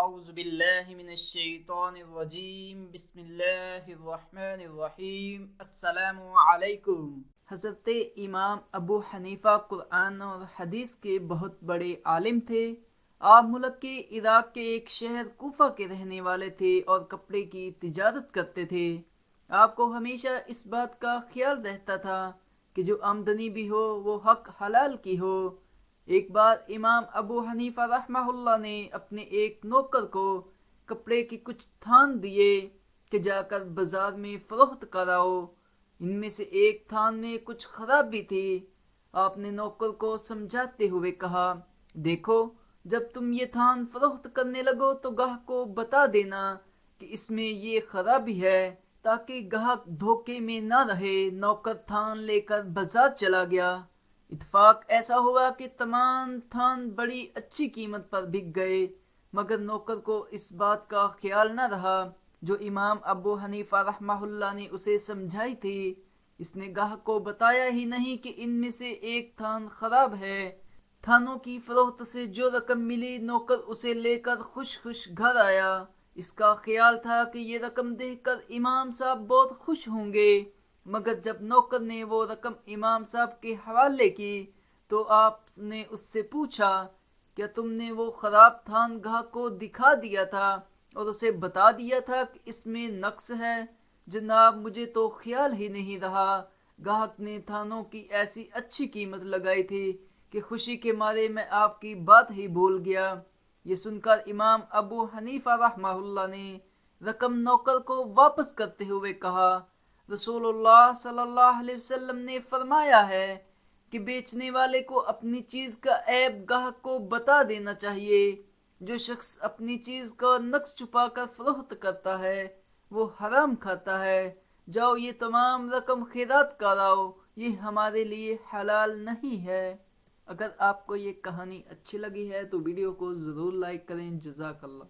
اعوذ باللہ من الشیطان الرجیم بسم اللہ الرحمن الرحیم السلام علیکم۔ حضرت امام ابو حنیفہ قرآن اور حدیث کے بہت بڑے عالم تھے۔ آپ ملک کے عراق کے ایک شہر کوفہ کے رہنے والے تھے اور کپڑے کی تجارت کرتے تھے۔ آپ کو ہمیشہ اس بات کا خیال رہتا تھا کہ جو آمدنی بھی ہو وہ حق حلال کی ہو۔ ایک بار امام ابو حنیفہ رحمہ اللہ نے اپنے ایک نوکر کو کپڑے کی کچھ تھان دیے کہ جا کر بازار میں فروخت کراؤ۔ ان میں سے ایک تھان میں کچھ خرابی تھی۔ آپ نے نوکر کو سمجھاتے ہوئے کہا، دیکھو جب تم یہ تھان فروخت کرنے لگو تو گاہک کو بتا دینا کہ اس میں یہ خرابی ہے تاکہ گاہک دھوکے میں نہ رہے۔ نوکر تھان لے کر بازار چلا گیا۔ اتفاق ایسا ہوا کہ تمام تھان بڑی اچھی قیمت پر بک گئے، مگر نوکر کو اس بات کا خیال نہ رہا جو امام ابو حنیفہ رحمہ اللہ نے اسے سمجھائی تھی۔ اس نے گاہک کو بتایا ہی نہیں کہ ان میں سے ایک تھان خراب ہے۔ تھانوں کی فروخت سے جو رقم ملی نوکر اسے لے کر خوش خوش گھر آیا۔ اس کا خیال تھا کہ یہ رقم دیکھ کر امام صاحب بہت خوش ہوں گے، مگر جب نوکر نے وہ رقم امام صاحب کے حوالے کی تو آپ نے اس سے پوچھا، کیا تم نے وہ خراب تھان گاہک کو دکھا دیا تھا اور اسے بتا دیا تھا کہ اس میں نقص ہے؟ جناب مجھے تو خیال ہی نہیں رہا۔ گاہک نے تھانوں کی ایسی اچھی قیمت لگائی تھی کہ خوشی کے مارے میں آپ کی بات ہی بھول گیا۔ یہ سن کر امام ابو حنیفہ رحمہ اللہ نے رقم نوکر کو واپس کرتے ہوئے کہا، رسول اللہ صلی اللہ علیہ وسلم نے فرمایا ہے کہ بیچنے والے کو اپنی چیز کا عیب گاہک کو بتا دینا چاہیے۔ جو شخص اپنی چیز کا نقص چھپا کر فروخت کرتا ہے وہ حرام کھاتا ہے۔ جاؤ یہ تمام رقم خیرات کراؤ، یہ ہمارے لیے حلال نہیں ہے۔ اگر آپ کو یہ کہانی اچھی لگی ہے تو ویڈیو کو ضرور لائک کریں۔ جزاک اللہ۔